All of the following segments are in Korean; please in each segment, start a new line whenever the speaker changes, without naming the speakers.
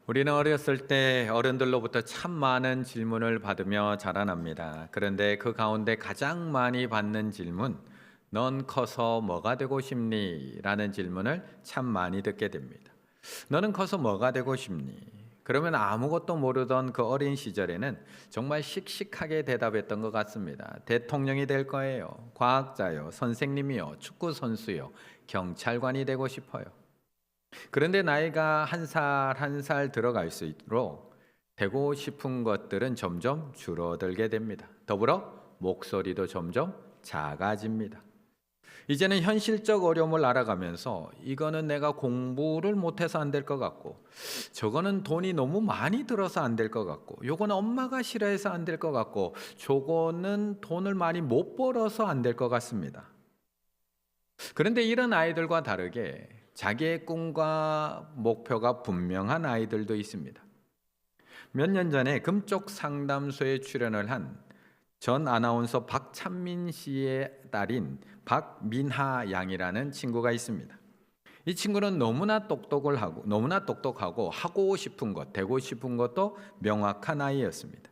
우리는 어렸을 때 어른들로부터 참 많은 질문을 받으며 자라납니다. 그런데 그 가운데 가장 많이 받는 질문, 넌 커서 뭐가 되고 싶니? 라는 질문을 참 많이 듣게 됩니다. 너는 커서 뭐가 되고 싶니? 그러면 아무것도 모르던 그 어린 시절에는 정말 씩씩하게 대답했던 것 같습니다. 대통령이 될 거예요. 과학자요. 선생님이요. 축구 선수요. 경찰관이 되고 싶어요. 그런데 나이가 한 살 한 살 들어갈수록 되고 싶은 것들은 점점 줄어들게 됩니다. 더불어 목소리도 점점 작아집니다. 이제는 현실적 어려움을 알아가면서 이거는 내가 공부를 못해서 안 될 것 같고, 저거는 돈이 너무 많이 들어서 안 될 것 같고, 요거는 엄마가 싫어해서 안 될 것 같고, 저거는 돈을 많이 못 벌어서 안 될 것 같습니다. 그런데 이런 아이들과 다르게 자기의 꿈과 목표가 분명한 아이들도 있습니다. 몇 년 전에 금쪽 상담소에 출연을 한 전 아나운서 박찬민 씨의 딸인 박민하 양이라는 친구가 있습니다. 이 친구는 너무나 똑똑하고 하고 싶은 것, 되고 싶은 것도 명확한 아이였습니다.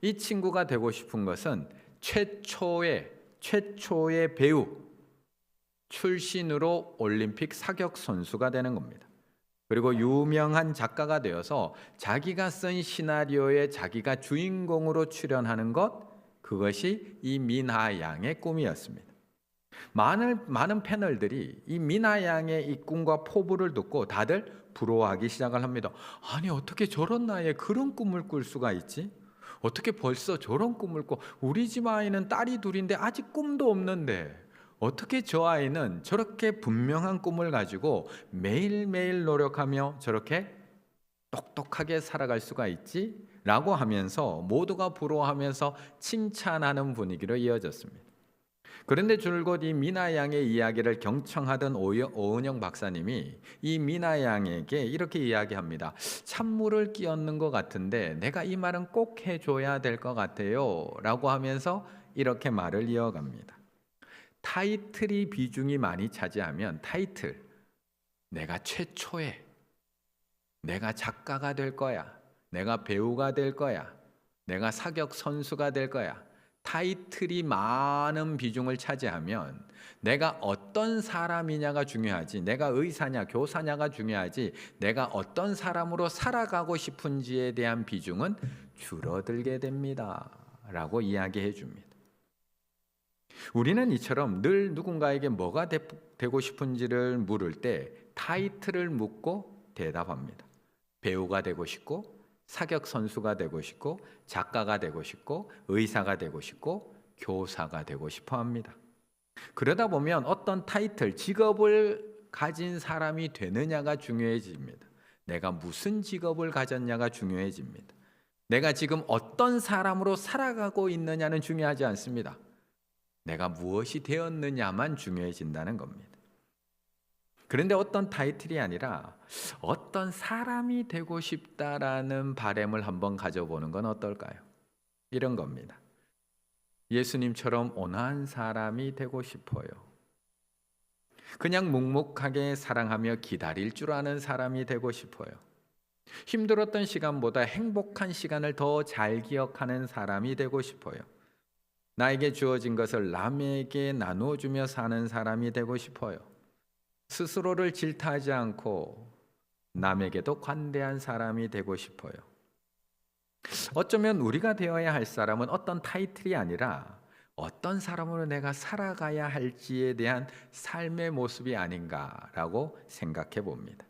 이 친구가 되고 싶은 것은 최초의 배우 출신으로 올림픽 사격 선수가 되는 겁니다. 그리고 유명한 작가가 되어서 자기가 쓴 시나리오에 자기가 주인공으로 출연하는 것, 그것이 이 민하 양의 꿈이었습니다. 많은 패널들이 이 민하 양의 이 꿈과 포부를 듣고 다들 부러워하기 시작을 합니다. 아니, 어떻게 저런 나이에 그런 꿈을 꿀 수가 있지? 어떻게 벌써 저런 꿈을 꿔? 우리 집 아이는 딸이 둘인데 아직 꿈도 없는데 어떻게 저 아이는 저렇게 분명한 꿈을 가지고 매일매일 노력하며 저렇게 똑똑하게 살아갈 수가 있지? 라고 하면서 모두가 부러워하면서 칭찬하는 분위기로 이어졌습니다. 그런데 줄곧 이 미나 양의 이야기를 경청하던 오은영 박사님이 이 미나 양에게 이렇게 이야기합니다. 찬물을 끼얹는 것 같은데 내가 이 말은 꼭 해줘야 될 것 같아요. 라고 하면서 이렇게 말을 이어갑니다. 타이틀이 비중이 많이 차지하면 타이틀, 내가 최초의, 내가 작가가 될 거야, 내가 배우가 될 거야, 내가 사격 선수가 될 거야. 타이틀이 많은 비중을 차지하면 내가 어떤 사람이냐가 중요하지, 내가 의사냐 교사냐가 중요하지, 내가 어떤 사람으로 살아가고 싶은지에 대한 비중은 줄어들게 됩니다 라고 이야기해 줍니다. 우리는 이처럼 늘 누군가에게 뭐가 되고 싶은지를 물을 때 타이틀을 묻고 대답합니다. 배우가 되고 싶고, 사격 선수가 되고 싶고, 작가가 되고 싶고, 의사가 되고 싶고, 교사가 되고 싶어 합니다. 그러다 보면 어떤 타이틀, 직업을 가진 사람이 되느냐가 중요해집니다. 내가 무슨 직업을 가졌냐가 중요해집니다. 내가 지금 어떤 사람으로 살아가고 있느냐는 중요하지 않습니다. 내가 무엇이 되었느냐만 중요해진다는 겁니다. 그런데 어떤 타이틀이 아니라 어떤 사람이 되고 싶다라는 바람을 한번 가져보는 건 어떨까요? 이런 겁니다. 예수님처럼 온화한 사람이 되고 싶어요. 그냥 묵묵하게 사랑하며 기다릴 줄 아는 사람이 되고 싶어요. 힘들었던 시간보다 행복한 시간을 더 잘 기억하는 사람이 되고 싶어요. 나에게 주어진 것을 남에게 나눠주며 사는 사람이 되고 싶어요. 스스로를 질타하지 않고 남에게도 관대한 사람이 되고 싶어요. 어쩌면 우리가 되어야 할 사람은 어떤 타이틀이 아니라 어떤 사람으로 내가 살아가야 할지에 대한 삶의 모습이 아닌가라고 생각해 봅니다.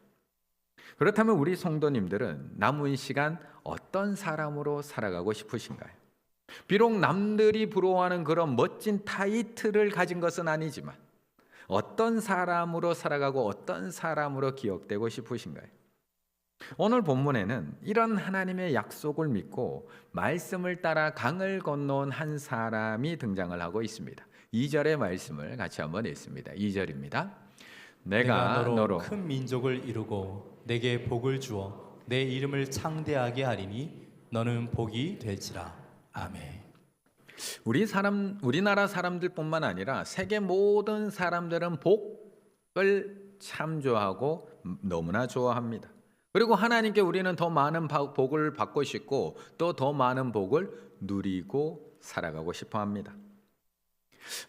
그렇다면 우리 성도님들은 남은 시간 어떤 사람으로 살아가고 싶으신가요? 비록 남들이 부러워하는 그런 멋진 타이틀을 가진 것은 아니지만 어떤 사람으로 살아가고 어떤 사람으로 기억되고 싶으신가요? 오늘 본문에는 이런 하나님의 약속을 믿고 말씀을 따라 강을 건너온 한 사람이 등장을 하고 있습니다. 2절의 말씀을 같이 한번 읽습니다. 2절입니다.
내가
내가
너로
너로
큰 민족을 이루고 내게 복을 주어 내 이름을 창대하게 하리니 너는 복이 될지라. 아멘.
우리나라 사람들뿐만 아니라 세계 모든 사람들은 복을 참 좋아하고 너무나 좋아합니다. 그리고 하나님께 우리는 더 많은 복을 받고 싶고 또 더 많은 복을 누리고 살아가고 싶어 합니다.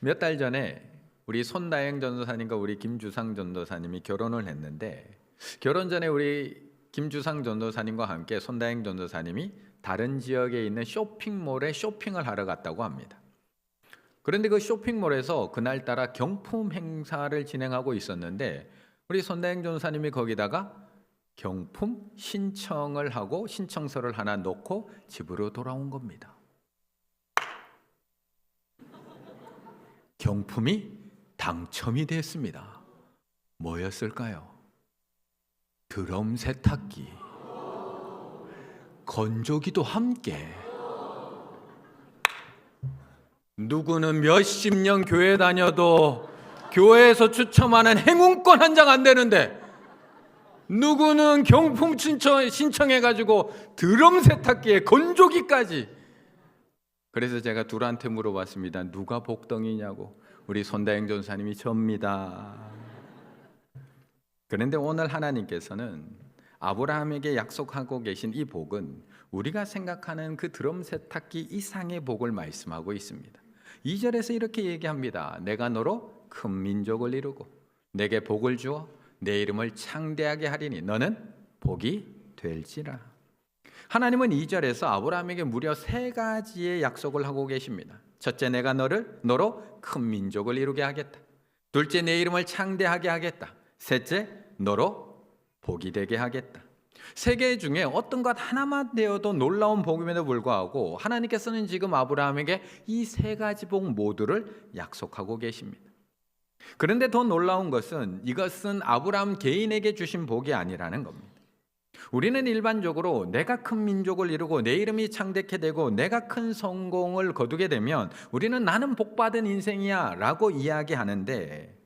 몇 달 전에 우리 손다영 전도사님과 우리 김주상 전도사님이 결혼을 했는데, 결혼 전에 우리 김주상 전도사님과 함께 손다영 전도사님이 다른 지역에 있는 쇼핑몰에 쇼핑을 하러 갔다고 합니다. 그런데 그 쇼핑몰에서 그날따라 경품 행사를 진행하고 있었는데 우리 손다영 전도사님이 거기다가 경품 신청을 하고 신청서를 하나 놓고 집으로 돌아온 겁니다. 경품이 당첨이 됐습니다. 뭐였을까요? 드럼 세탁기, 건조기도 함께. 누구는 몇십 년 교회 다녀도 교회에서 추첨하는 행운권 한 장 안 되는데, 누구는 경품 신청해가지고 드럼 세탁기에 건조기까지. 그래서 제가 둘한테 물어봤습니다. 누가 복덩이냐고. 우리 손다영 전사님이 접니다. 그런데 오늘 하나님께서는 아브라함에게 약속하고 계신 이 복은 우리가 생각하는 그 드럼 세탁기 이상의 복을 말씀하고 있습니다. 2절에서 이렇게 얘기합니다. 내가 너로 큰 민족을 이루고 내게 복을 주어 내 이름을 창대하게 하리니 너는 복이 될지라. 하나님은 2절에서 아브라함에게 무려 3가지의 약속을 하고 계십니다. 첫째, 내가 너로 큰 민족을 이루게 하겠다. 둘째, 내 이름을 창대하게 하겠다. 셋째, 너로 복이 되게 하겠다. 3개 중에 어떤 것 하나만 되어도 놀라운 복임에도 불구하고 하나님께서는 지금 아브라함에게 이 3가지 복 모두를 약속하고 계십니다. 그런데 더 놀라운 것은 이것은 아브라함 개인에게 주신 복이 아니라는 겁니다. 우리는 일반적으로 내가 큰 민족을 이루고 내 이름이 창대케 되고 내가 큰 성공을 거두게 되면 우리는 나는 복받은 인생이야 라고 이야기하는데,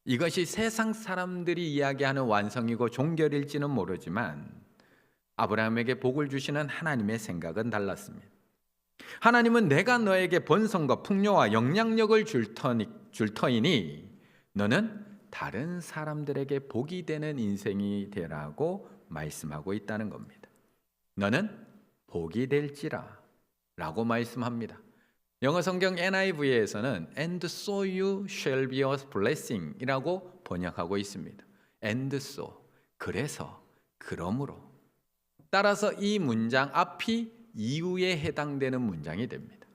이것이 세상 사람들이 이야기하는 완성이고 종결일지는 모르지만 아브라함에게 복을 주시는 하나님의 생각은 달랐습니다. 하나님은 내가 너에게 번성과 풍요와 영향력을 줄 터이니 너는 다른 사람들에게 복이 되는 인생이 되라고 말씀하고 있다는 겁니다. 너는 복이 될지라 라고 말씀합니다. 영어 성경 NIV에서는 And so you shall be a blessing 이라고 번역하고 있습니다. And so, 그래서, 그러므로. 따라서 이 문장 앞이 이유에 해당되는 문장이 됩니다.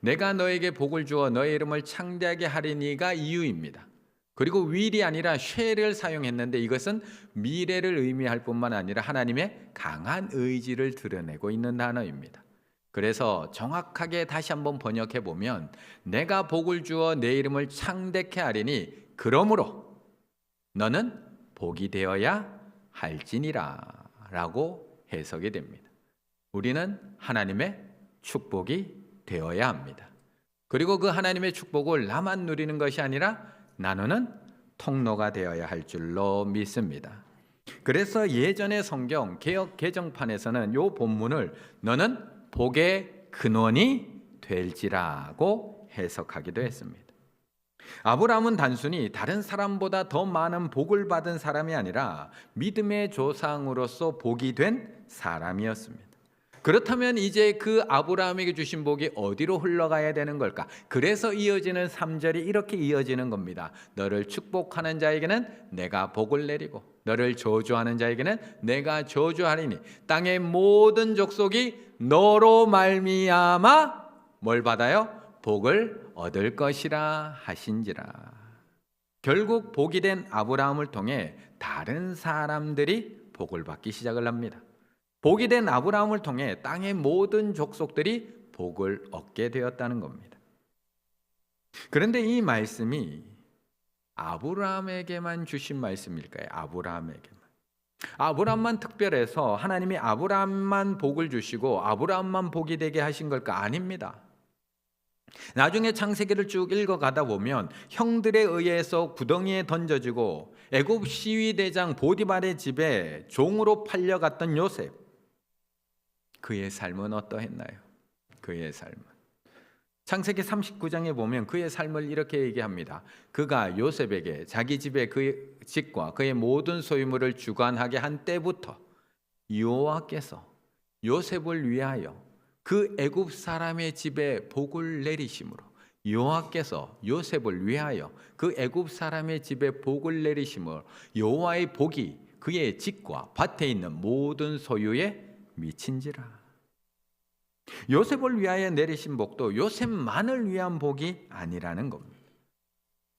내가 너에게 복을 주어 너의 이름을 창대하게 하리니가 이유입니다. 그리고 will이 아니라 shall을 사용했는데 이것은 미래를 의미할 뿐만 아니라 하나님의 강한 의지를 드러내고 있는 단어입니다. 그래서 정확하게 다시 한번 번역해 보면 내가 복을 주어 내 이름을 창대케 하리니 그러므로 너는 복이 되어야 할지니라 라고 해석이 됩니다. 우리는 하나님의 축복이 되어야 합니다. 그리고 그 하나님의 축복을 나만 누리는 것이 아니라 나누는 통로가 되어야 할 줄로 믿습니다. 그래서 예전의 성경 개역 개정판에서는 이 본문을 너는 복의 근원이 될지라고 해석하기도 했습니다. 아브라함은 단순히 다른 사람보다 더 많은 복을 받은 사람이 아니라 믿음의 조상으로서 복이 된 사람이었습니다. 그렇다면 이제 그 아브라함에게 주신 복이 어디로 흘러가야 되는 걸까? 그래서 이어지는 3절이 이렇게 이어지는 겁니다. 너를 축복하는 자에게는 내가 복을 내리고 너를 저주하는 자에게는 내가 저주하리니 땅의 모든 족속이 너로 말미암아 뭘 받아요? 복을 얻을 것이라 하신지라. 결국 복이 된 아브라함을 통해 다른 사람들이 복을 받기 시작을 합니다. 복이 된 아브라함을 통해 땅의 모든 족속들이 복을 얻게 되었다는 겁니다. 그런데 이 말씀이 아브라함에게만 주신 말씀일까요? 아브라함만 특별해서 하나님이 아브라함만 복을 주시고 아브라함만 복이 되게 하신 걸까? 아닙니다. 나중에 창세기를 쭉 읽어가다 보면 형들에 의해서 구덩이에 던져지고 애굽 시위대장 보디발의 집에 종으로 팔려갔던 요셉, 그의 삶은 어떠했나요? 그의 삶은 창세기 39장에 보면 그의 삶을 이렇게 얘기합니다. 그가 요셉에게 자기 집에 그의 집과 그의 모든 소유물을 주관하게 한 때부터 여호와께서 요셉을 위하여 그 애굽 사람의 집에 복을 내리심으로, 여호와께서 요셉을 위하여 그 애굽 사람의 집에 복을 내리심으로 여호와의 복이 그의 집과 밭에 있는 모든 소유에 미친지라. 요셉을 위하여 내리신 복도 요셉만을 위한 복이 아니라는 겁니다.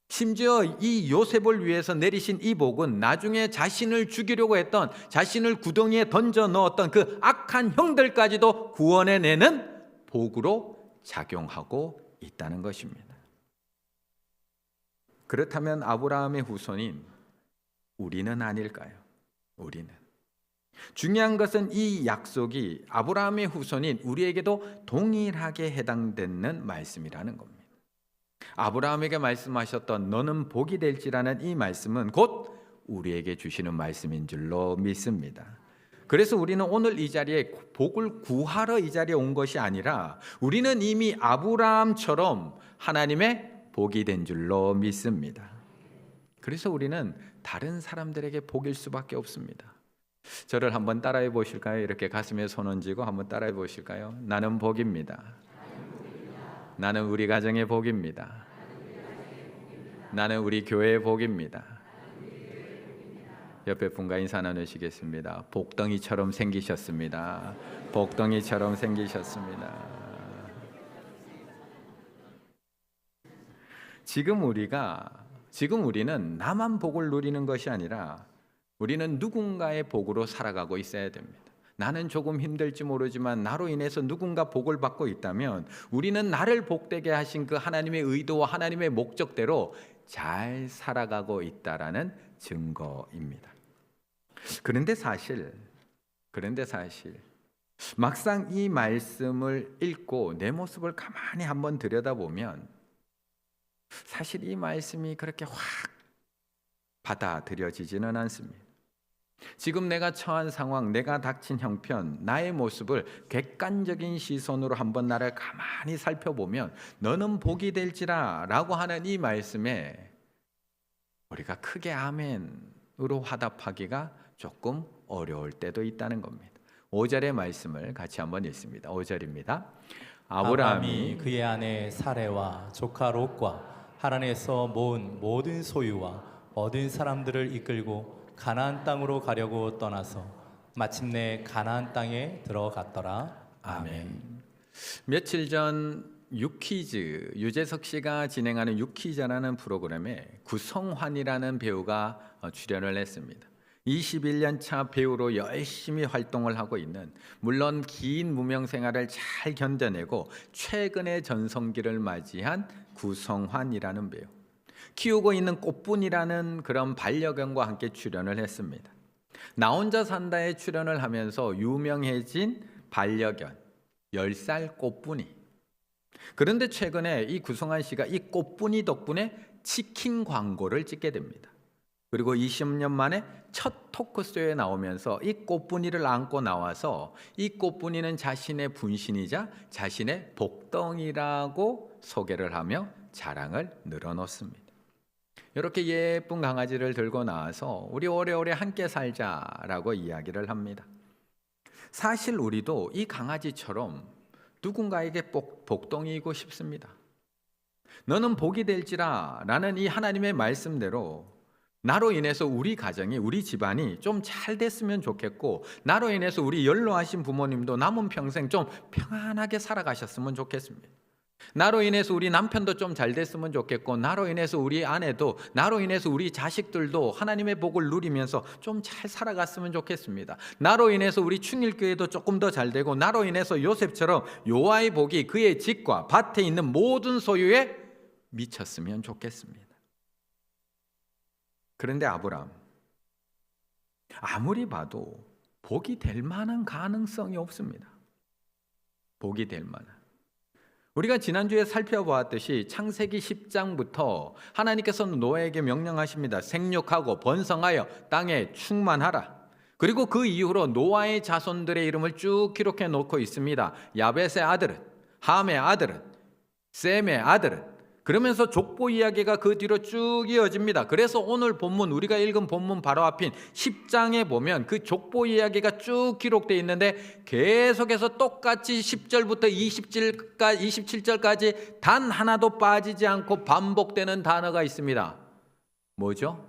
심지어 이 요셉을 위해서 내리신 이 복은 나중에 자신을 죽이려고 했던, 자신을 구덩이에 던져 넣었던 그 악한 형들까지도 구원해내는 복으로 작용하고 있다는 것입니다. 그렇다면 아브라함의 후손인 우리는 아닐까요? 우리는. 중요한 것은 이 약속이 아브라함의 후손인 우리에게도 동일하게 해당되는 말씀이라는 겁니다. 아브라함에게 말씀하셨던 너는 복이 될지라는 이 말씀은 곧 우리에게 주시는 말씀인 줄로 믿습니다. 그래서 우리는 오늘 이 자리에 복을 구하러 이 자리에 온 것이 아니라 우리는 이미 아브라함처럼 하나님의 복이 된 줄로 믿습니다. 그래서 우리는 다른 사람들에게 복일 수밖에 없습니다. 저를 한번 따라해 보실까요? 이렇게 가슴에 손 얹고 한번 따라해 보실까요? 나는 복입니다. 나는 우리 가정의 복입니다. 나는 우리 교회의 복입니다. 옆에 분과 인사 나누시겠습니다. 복덩이처럼 생기셨습니다. 복덩이처럼 생기셨습니다. 지금 우리는 나만 복을 누리는 것이 아니라 우리는 누군가의 복으로 살아가고 있어야 됩니다. 나는 조금 힘들지 모르지만 나로 인해서 누군가 복을 받고 있다면 우리는 나를 복되게 하신 그 하나님의 의도와 하나님의 목적대로 잘 살아가고 있다라는 증거입니다. 그런데 사실 막상 이 말씀을 읽고 내 모습을 가만히 한번 들여다보면 사실 이 말씀이 그렇게 확 받아들여지지는 않습니다. 지금 내가 처한 상황, 내가 닥친 형편, 나의 모습을 객관적인 시선으로 한번 나를 가만히 살펴보면 너는 복이 될지라 라고 하는 이 말씀에 우리가 크게 아멘으로 화답하기가 조금 어려울 때도 있다는 겁니다. 5절의 말씀을 같이 한번 읽습니다. 5절입니다.
아브라함이 그의 아내 사레와 조카 롯과 하란에서 모은 모든 소유와 얻은 사람들을 이끌고 가나안 땅으로 가려고 떠나서 마침내 가나안 땅에 들어갔더라. 아멘.
며칠 전 유퀴즈, 유재석 씨가 진행하는 유퀴즈라는 프로그램에 구성환이라는 배우가 출연을 했습니다. 21년 차 배우로 열심히 활동을 하고 있는, 물론 긴 무명 생활을 잘 견뎌내고 최근의 전성기를 맞이한 구성환이라는 배우. 키우고 있는 꽃분이라는 그런 반려견과 함께 출연을 했습니다. 나 혼자 산다에 출연을 하면서 유명해진 반려견 10살 꽃분이. 그런데 최근에 이 구성환 씨가 이 꽃분이 덕분에 치킨 광고를 찍게 됩니다. 그리고 20년 만에 첫 토크쇼에 나오면서 이 꽃분이를 안고 나와서 이 꽃분이는 자신의 분신이자 자신의 복덩이라고 소개를 하며 자랑을 늘어놓습니다. 이렇게 예쁜 강아지를 들고 나와서 우리 오래오래 함께 살자라고 이야기를 합니다. 사실 우리도 이 강아지처럼 누군가에게 복덩이이고 싶습니다. 너는 복이 될지라 라는 이 하나님의 말씀대로 나로 인해서 우리 가정이, 우리 집안이 좀 잘 됐으면 좋겠고, 나로 인해서 우리 연로하신 부모님도 남은 평생 좀 평안하게 살아가셨으면 좋겠습니다. 나로 인해서 우리 남편도 좀 잘 됐으면 좋겠고, 나로 인해서 우리 아내도, 나로 인해서 우리 자식들도 하나님의 복을 누리면서 좀 잘 살아갔으면 좋겠습니다. 나로 인해서 우리 충일교회도 조금 더 잘 되고, 나로 인해서 요셉처럼 여호와의 복이 그의 집과 밭에 있는 모든 소유에 미쳤으면 좋겠습니다. 그런데 아브라함, 아무리 봐도 복이 될 만한 가능성이 없습니다. 복이 될 만한. 우리가 지난주에 살펴보았듯이 창세기 10장부터 하나님께서는 노아에게 명령하십니다. 생육하고 번성하여 땅에 충만하라. 그리고 그 이후로 노아의 자손들의 이름을 쭉 기록해 놓고 있습니다. 야벳의 아들은, 함의 아들은, 셈의 아들은. 그러면서 족보 이야기가 그 뒤로 쭉 이어집니다. 그래서 오늘 본문, 우리가 읽은 본문 바로 앞인 10장에 보면 그 족보 이야기가 쭉 기록되어 있는데 계속해서 똑같이 10절부터 27절까지 단 하나도 빠지지 않고 반복되는 단어가 있습니다. 뭐죠?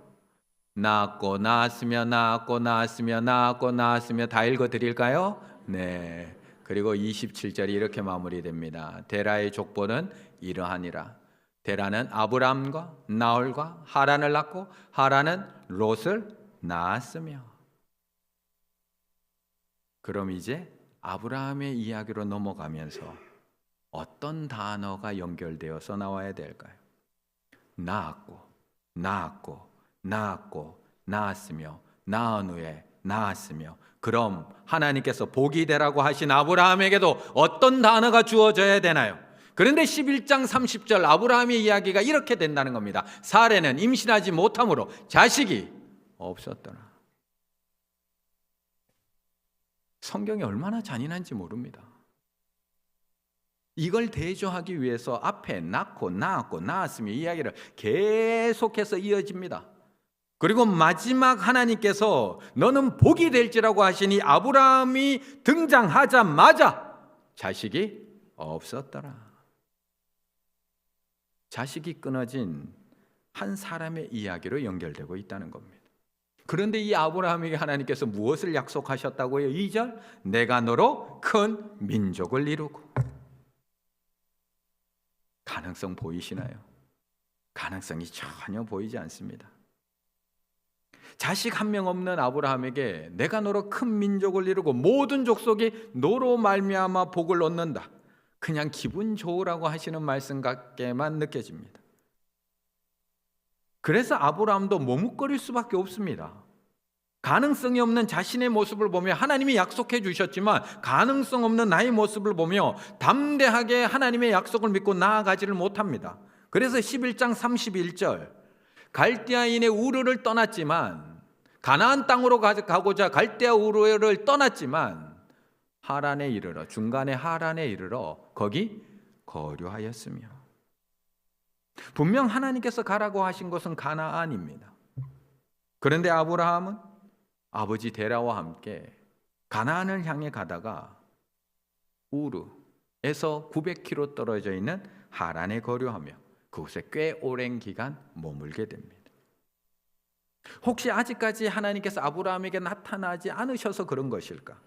낳았고 낳았으며 낳았고 낳았으며 낳았고 낳았으며. 다 읽어드릴까요? 네. 그리고 27절이 이렇게 마무리됩니다. 데라의 족보는 이러하니라. 데라는 아브람과 나홀과 하란을 낳고 하란은 롯을 낳았으며. 그럼 이제 아브라함의 이야기로 넘어가면서 어떤 단어가 연결되어서 나와야 될까요? 낳았고 낳았고 낳았고 낳았으며 낳은 후에 낳았으며. 그럼 하나님께서 복이 되라고 하신 아브라함에게도 어떤 단어가 주어져야 되나요? 그런데 11장 30절 아브라함의 이야기가 이렇게 된다는 겁니다. 사레는 임신하지 못함으로 자식이 없었더라. 성경이 얼마나 잔인한지 모릅니다. 이걸 대조하기 위해서 앞에 낳고 낳았고 낳았으며 이야기를 계속해서 이어집니다. 그리고 마지막 하나님께서 너는 복이 될지라고 하시니 아브라함이 등장하자마자 자식이 없었더라. 자식이 끊어진 한 사람의 이야기로 연결되고 있다는 겁니다. 그런데 이 아브라함에게 하나님께서 무엇을 약속하셨다고요? 2절, 내가 너로 큰 민족을 이루고. 가능성 보이시나요? 가능성이 전혀 보이지 않습니다. 자식 한 명 없는 아브라함에게 내가 너로 큰 민족을 이루고 모든 족속이 너로 말미암아 복을 얻는다. 그냥 기분 좋으라고 하시는 말씀 같게만 느껴집니다. 그래서 아브라함도 머뭇거릴 수밖에 없습니다. 가능성이 없는 자신의 모습을 보며 하나님이 약속해 주셨지만 가능성 없는 나의 모습을 보며 담대하게 하나님의 약속을 믿고 나아가지를 못합니다. 그래서 11장 31절 갈대아인의 우르를 떠났지만 가나안 땅으로 가고자 갈대아 우르를 떠났지만 하란에 이르러 중간에 하란에 이르러 거기 거류하였으며. 분명 하나님께서 가라고 하신 곳은 가나안입니다. 그런데 아브라함은 아버지 데라와 함께 가나안을 향해 가다가 우르에서 900km 떨어져 있는 하란에 거류하며 그곳에 꽤 오랜 기간 머물게 됩니다. 혹시 아직까지 하나님께서 아브라함에게 나타나지 않으셔서 그런 것일까?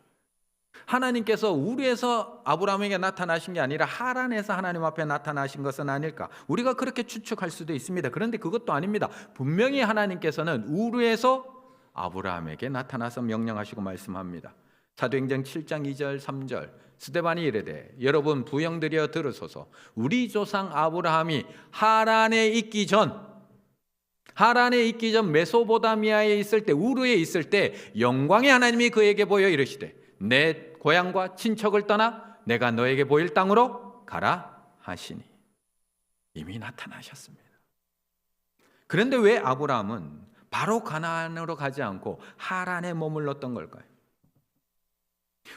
하나님께서 우르에서 아브라함에게 나타나신 게 아니라 하란에서 하나님 앞에 나타나신 것은 아닐까? 우리가 그렇게 추측할 수도 있습니다. 그런데 그것도 아닙니다. 분명히 하나님께서는 우르에서 아브라함에게 나타나서 명령하시고 말씀합니다. 사도행전 7장 2절 3절 스데반이 이르되 여러분 부형들이여 들으소서. 우리 조상 아브라함이 하란에 있기 전 메소보다미아에 있을 때 우르에 있을 때 영광의 하나님이 그에게 보여 이르시되 내 고향과 친척을 떠나 내가 너에게 보일 땅으로 가라 하시니. 이미 나타나셨습니다. 그런데 왜 아브라함은 바로 가나안으로 가지 않고 하란에 머물렀던 걸까요?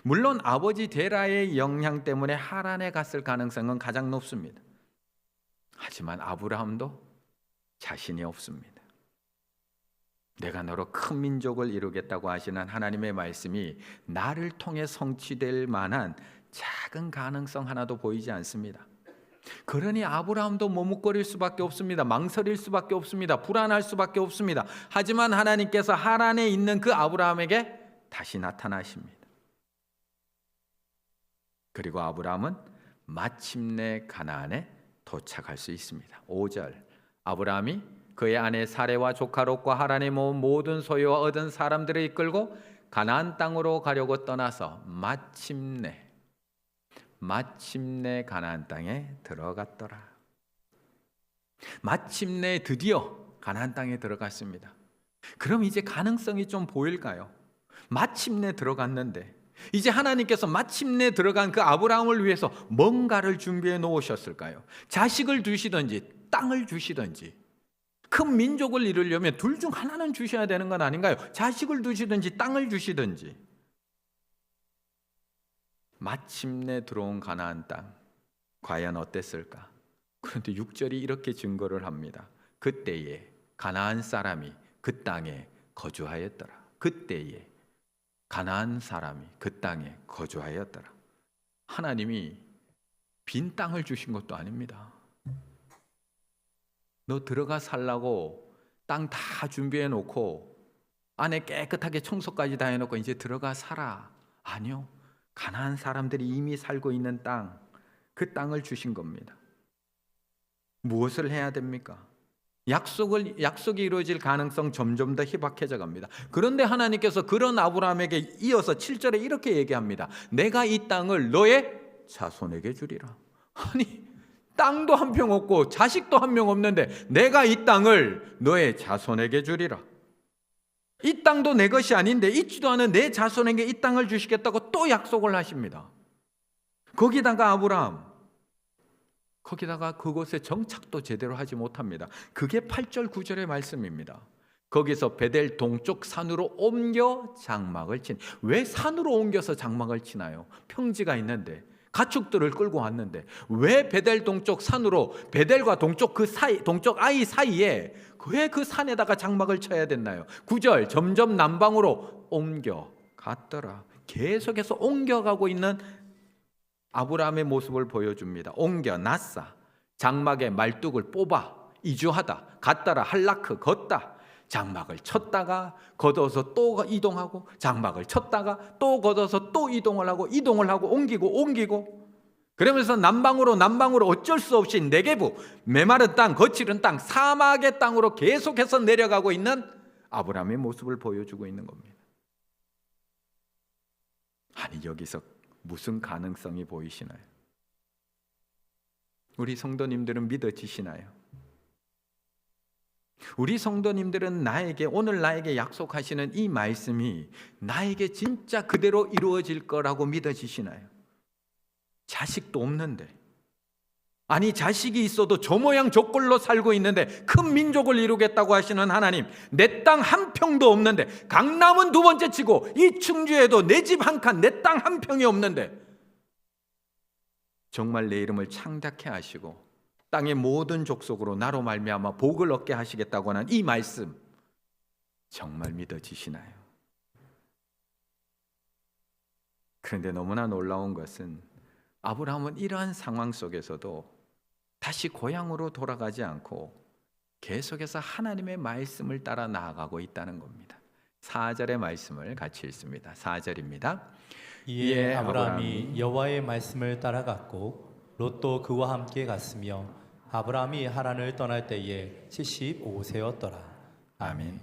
물론 아버지 데라의 영향 때문에 하란에 갔을 가능성은 가장 높습니다. 하지만 아브라함도 자신이 없습니다. 내가 너로 큰 민족을 이루겠다고 하시는 하나님의 말씀이 나를 통해 성취될 만한 작은 가능성 하나도 보이지 않습니다. 그러니 아브라함도 머뭇거릴 수밖에 없습니다. 망설일 수밖에 없습니다. 불안할 수밖에 없습니다. 하지만 하나님께서 하란에 있는 그 아브라함에게 다시 나타나십니다. 그리고 아브라함은 마침내 가나안에 도착할 수 있습니다. 5절 아브라함이 그의 아내 사레와 조카 롯과 하란에 모은 모든 소유와 얻은 사람들을 이끌고 가나안 땅으로 가려고 떠나서 마침내 가나안 땅에 들어갔더라. 마침내 드디어 가나안 땅에 들어갔습니다. 그럼 이제 가능성이 좀 보일까요? 마침내 들어갔는데 이제 하나님께서 마침내 들어간 그 아브라함을 위해서 뭔가를 준비해 놓으셨을까요? 자식을 두시든지 땅을 주시든지 큰 민족을 이루려면 둘 중 하나는 주셔야 되는 건 아닌가요? 자식을 두시든지 땅을 주시든지. 마침내 들어온 가나안 땅 과연 어땠을까? 그런데 6절이 이렇게 증거를 합니다. 그때에 가나안 사람이 그 땅에 거주하였더라. 그때에 가나안 사람이 그 땅에 거주하였더라. 하나님이 빈 땅을 주신 것도 아닙니다. 너 들어가 살라고 땅 다 준비해 놓고 안에 깨끗하게 청소까지 다 해놓고 이제 들어가 살아. 아니요. 가나안 사람들이 이미 살고 있는 땅, 그 땅을 주신 겁니다. 무엇을 해야 됩니까? 약속이 이루어질 가능성 점점 더 희박해져 갑니다. 그런데 하나님께서 그런 아브라함에게 이어서 7절에 이렇게 얘기합니다. 내가 이 땅을 너의 자손에게 주리라. 아니, 땅도 한 평 없고 자식도 한 명 없는데 내가 이 땅을 너의 자손에게 주리라. 이 땅도 내 것이 아닌데 있지도 않은 내 자손에게 이 땅을 주시겠다고 또 약속을 하십니다. 거기다가 아브라함, 거기다가 그곳에 정착도 제대로 하지 못합니다. 그게 8절 9절의 말씀입니다. 거기서 베델 동쪽 산으로 옮겨 장막을 친. 왜 산으로 옮겨서 장막을 치나요? 평지가 있는데, 가축들을 끌고 왔는데 왜 베델 동쪽 산으로, 베델과 동쪽 그 사이, 동쪽 아이 사이에 왜 그 산에다가 장막을 쳐야 됐나요? 9절 점점 남방으로 옮겨 갔더라. 계속해서 옮겨가고 있는 아브라함의 모습을 보여줍니다. 옮겨 놨사, 장막의 말뚝을 뽑아 이주하다, 갔다라 할라크, 걷다, 장막을 쳤다가 걷어서 또 이동하고, 장막을 쳤다가 또 걷어서 또 이동을 하고 옮기고 그러면서 남방으로 어쩔 수 없이 네게부, 메마른 땅, 거칠은 땅, 사막의 땅으로 계속해서 내려가고 있는 아브라함의 모습을 보여주고 있는 겁니다. 아니, 여기서 무슨 가능성이 보이시나요? 우리 성도님들은 믿어지시나요? 우리 성도님들은 오늘 나에게 약속하시는 이 말씀이 나에게 진짜 그대로 이루어질 거라고 믿어지시나요? 자식도 없는데, 아니 자식이 있어도 저 모양 저 꼴로 살고 있는데 큰 민족을 이루겠다고 하시는 하나님, 내 땅 한 평도 없는데, 강남은 두 번째 치고 이 충주에도 내 집 한 칸, 내 땅 한 평이 없는데 정말 내 이름을 창대케 하시고 땅의 모든 족속으로 나로 말미암아 복을 얻게 하시겠다고 하는 이 말씀, 정말 믿어지시나요? 그런데 너무나 놀라운 것은 아브라함은 이러한 상황 속에서도 다시 고향으로 돌아가지 않고 계속해서 하나님의 말씀을 따라 나아가고 있다는 겁니다. 4절의 말씀을 같이 읽습니다. 4절입니다.
이에 아브라함이 여호와의 말씀을 따라갔고 롯도 그와 함께 갔으며 아브라함이 하란을 떠날 때에 75세였더라. 아멘.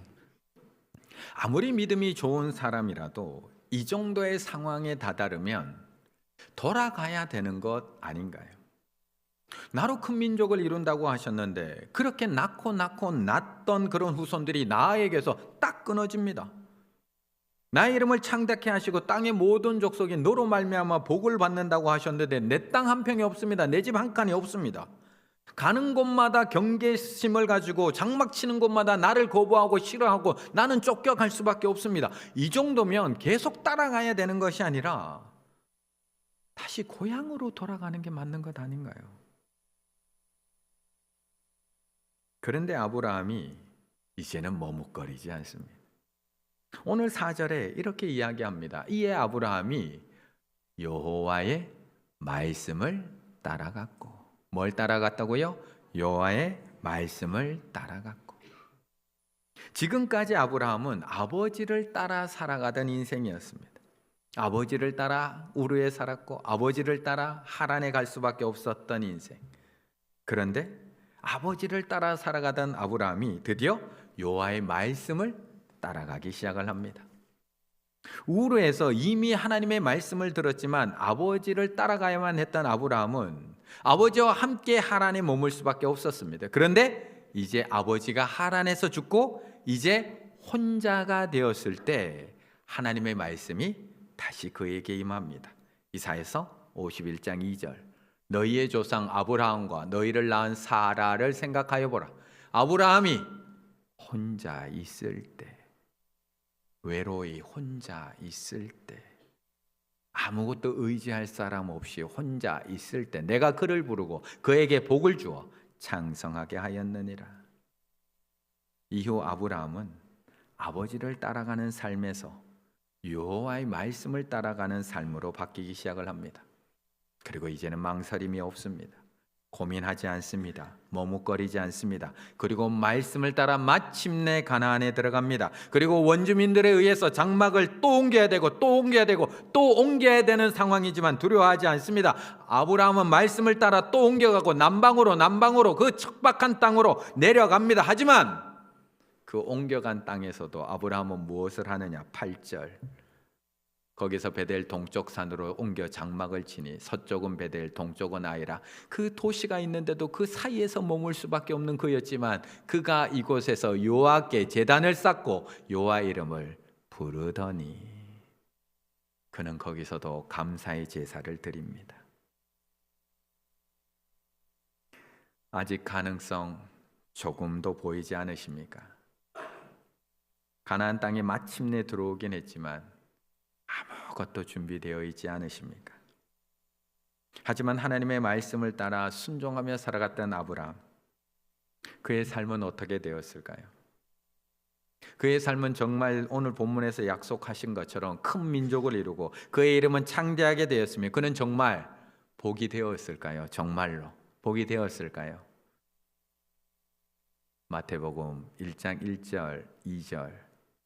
아무리 믿음이 좋은 사람이라도 이 정도의 상황에 다다르면 돌아가야 되는 것 아닌가요? 나로 큰 민족을 이룬다고 하셨는데 그렇게 낳던 그런 후손들이 나에게서 딱 끊어집니다. 나의 이름을 창대케 하시고 땅의 모든 족속이 너로 말미암아 복을 받는다고 하셨는데 내 땅 한 평이 없습니다. 내 집 한 칸이 없습니다. 가는 곳마다 경계심을 가지고 장막 치는 곳마다 나를 거부하고 싫어하고 나는 쫓겨갈 수밖에 없습니다. 이 정도면 계속 따라가야 되는 것이 아니라 다시 고향으로 돌아가는 게 맞는 것 아닌가요? 그런데 아브라함이 이제는 머뭇거리지 않습니다. 오늘 4절에 이렇게 이야기합니다. 이에 아브라함이 여호와의 말씀을 따라갔고, 뭘 따라갔다고요? 여호와의 말씀을 따라갔고. 지금까지 아브라함은 아버지를 따라 살아가던 인생이었습니다. 아버지를 따라 우르에 살았고 아버지를 따라 하란에 갈 수밖에 없었던 인생. 그런데 아버지를 따라 살아가던 아브라함이 드디어 여호와의 말씀을 따라가기 시작을 합니다. 우르에서 이미 하나님의 말씀을 들었지만 아버지를 따라가야만 했던 아브라함은 아버지와 함께 하란에 머물 수밖에 없었습니다. 그런데 이제 아버지가 하란에서 죽고 이제 혼자가 되었을 때 하나님의 말씀이 다시 그에게 임합니다. 이사야서 51장 2절. 너희의 조상 아브라함과 너희를 낳은 사라를 생각하여 보라. 아브라함이 혼자 있을 때, 외로이 혼자 있을 때 아무것도 의지할 사람 없이 혼자 있을 때 내가 그를 부르고 그에게 복을 주어 창성하게 하였느니라. 이후 아브라함은 아버지를 따라가는 삶에서 여호와의 말씀을 따라가는 삶으로 바뀌기 시작을 합니다. 그리고 이제는 망설임이 없습니다. 고민하지 않습니다. 머뭇거리지 않습니다. 그리고 말씀을 따라 마침내 가나안에 들어갑니다. 그리고 원주민들에 의해서 장막을 또 옮겨야 되고 또 옮겨야 되고 또 옮겨야 되는 상황이지만 두려워하지 않습니다. 아브라함은 말씀을 따라 또 옮겨가고 남방으로 그 척박한 땅으로 내려갑니다. 하지만 그 옮겨간 땅에서도 아브라함은 무엇을 하느냐? 8절, 거기서 베델 동쪽 산으로 옮겨 장막을 치니 서쪽은 베델 동쪽은 아이라. 그 도시가 있는데도 그 사이에서 머물 수밖에 없는 그였지만 그가 이곳에서 여호와께 제단을 쌓고 여호와 이름을 부르더니 그는 거기서도 감사의 제사를 드립니다. 아직 가능성 조금도 보이지 않으십니까? 가나안 땅에 마침내 들어오긴 했지만 아무것도 준비되어 있지 않으십니까? 하지만 하나님의 말씀을 따라 순종하며 살아갔던 아브라함, 그의 삶은 어떻게 되었을까요? 그의 삶은 정말 오늘 본문에서 약속하신 것처럼 큰 민족을 이루고 그의 이름은 창대하게 되었으며 그는 정말 복이 되었을까요? 정말로 복이 되었을까요? 마태복음 1장 1절 2절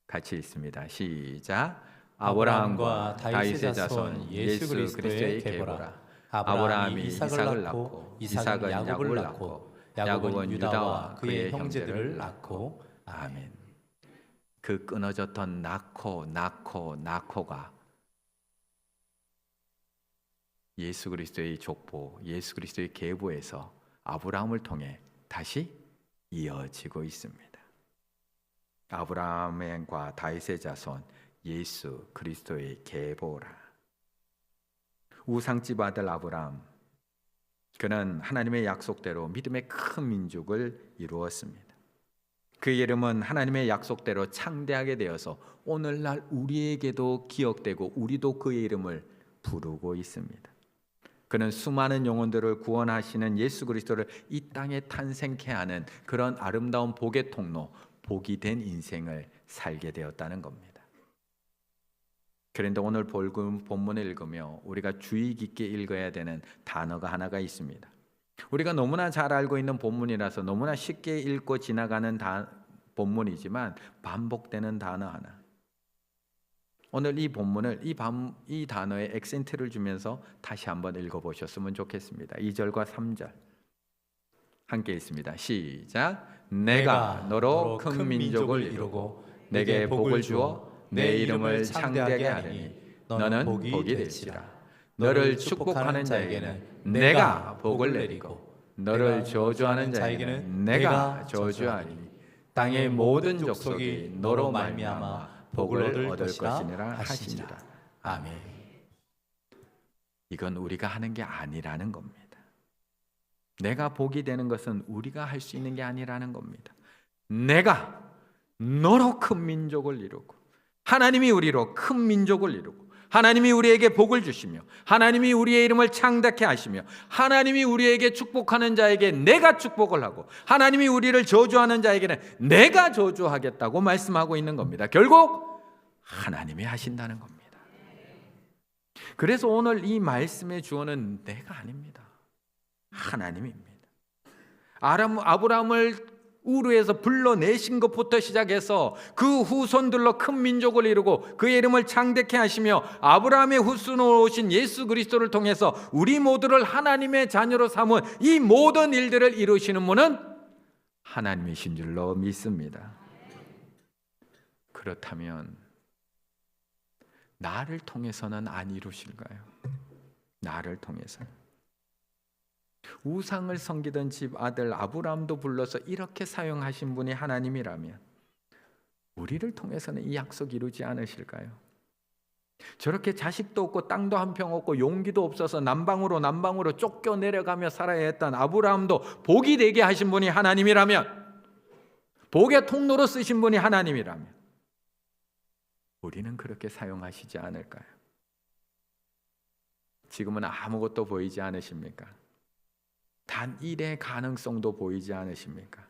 같이 읽습니다. 시작. 아브라함과 다윗의 자손 예수 그리스도의 계보라. 아브라함이 이삭을 낳고 이삭은 야곱을 낳고 야곱은 유다와 그의 형제들을 낳고. 아멘. 그 끊어졌던 낳고가 예수 그리스도의 족보, 예수 그리스도의 계보에서 아브라함을 통해 다시 이어지고 있습니다. 아브라함과 다윗의 자손 예수 그리스도의 계보라. 우상집 아들 아브라함, 그는 하나님의 약속대로 믿음의 큰 민족을 이루었습니다. 그의 이름은 하나님의 약속대로 창대하게 되어서 오늘날 우리에게도 기억되고 우리도 그의 이름을 부르고 있습니다. 그는 수많은 영혼들을 구원하시는 예수 그리스도를 이 땅에 탄생케 하는 그런 아름다운 복의 통로, 복이 된 인생을 살게 되었다는 겁니다. 그런데 오늘 본문을 읽으며 우리가 주의 깊게 읽어야 되는 단어가 하나가 있습니다. 우리가 너무나 잘 알고 있는 본문이라서 너무나 쉽게 읽고 지나가는 본문이지만 반복되는 단어 하나. 오늘 이 본문을 이 단어에 액센트를 주면서 다시 한번 읽어보셨으면 좋겠습니다. 2절과 3절 함께 읽습니다. 시작. 내가 너로 큰 민족을 이루고 내게 복을 주어 내 이름을 창대하게 하리니 너는 복이 될지라. 너를 축복하는 자에게는 내가 복을 내리고 너를 저주하는 자에게는 내가 저주하리니 땅의 모든 족속이 너로 말미암아 복을 얻을 것이니라 하시니라. 아멘. 이건 우리가 하는 게 아니라는 겁니다. 내가 복이 되는 것은 우리가 할 수 있는 게 아니라는 겁니다. 내가 너로 큰 민족을 이루고 하나님이 우리로 큰 민족을 이루고 하나님이 우리에게 복을 주시며 하나님이 우리의 이름을 창대케 하시며 하나님이 우리에게 축복하는 자에게 내가 축복을 하고 하나님이 우리를 저주하는 자에게는 내가 저주하겠다고 말씀하고 있는 겁니다. 결국 하나님이 하신다는 겁니다. 그래서 오늘 이 말씀의 주어는 내가 아닙니다. 하나님입니다. 아브라함을 우르에서 불러내신 것부터 시작해서 그 후손들로 큰 민족을 이루고 그의 이름을 창대케 하시며 아브라함의 후손으로 오신 예수 그리스도를 통해서 우리 모두를 하나님의 자녀로 삼은 이 모든 일들을 이루시는 분은 하나님이신 줄로 믿습니다. 그렇다면 나를 통해서는 안 이루실까요? 나를 통해서는. 우상을 섬기던 집 아들 아브라함도 불러서 이렇게 사용하신 분이 하나님이라면 우리를 통해서는 이 약속 이루지 않으실까요? 저렇게 자식도 없고 땅도 한 평 없고 용기도 없어서 남방으로 쫓겨 내려가며 살아야 했던 아브라함도 복이 되게 하신 분이 하나님이라면, 복의 통로로 쓰신 분이 하나님이라면 우리는 그렇게 사용하시지 않을까요? 지금은 아무것도 보이지 않으십니까? 단 일의 가능성도 보이지 않으십니까?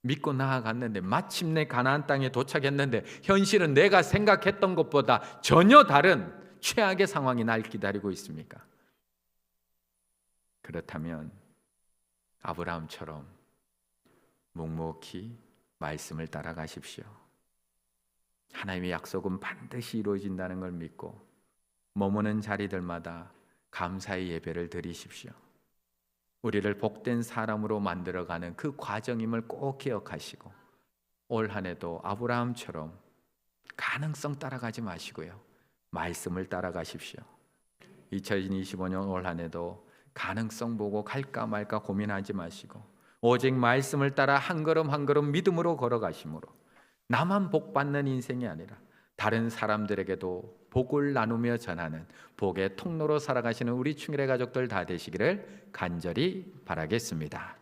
믿고 나아갔는데 마침내 가나안 땅에 도착했는데 현실은 내가 생각했던 것보다 전혀 다른 최악의 상황이 날 기다리고 있습니까? 그렇다면 아브라함처럼 묵묵히 말씀을 따라가십시오. 하나님의 약속은 반드시 이루어진다는 걸 믿고 머무는 자리들마다 감사의 예배를 드리십시오. 우리를 복된 사람으로 만들어가는 그 과정임을 꼭 기억하시고 올 한 해도 아브라함처럼 가능성 따라가지 마시고요. 말씀을 따라가십시오. 2025년 올 한 해도 가능성 보고 갈까 말까 고민하지 마시고 오직 말씀을 따라 한 걸음 한 걸음 믿음으로 걸어가심으로 나만 복 받는 인생이 아니라 다른 사람들에게도 복을 나누며 전하는 복의 통로로 살아가시는 우리 충일의 가족들 다 되시기를 간절히 바라겠습니다.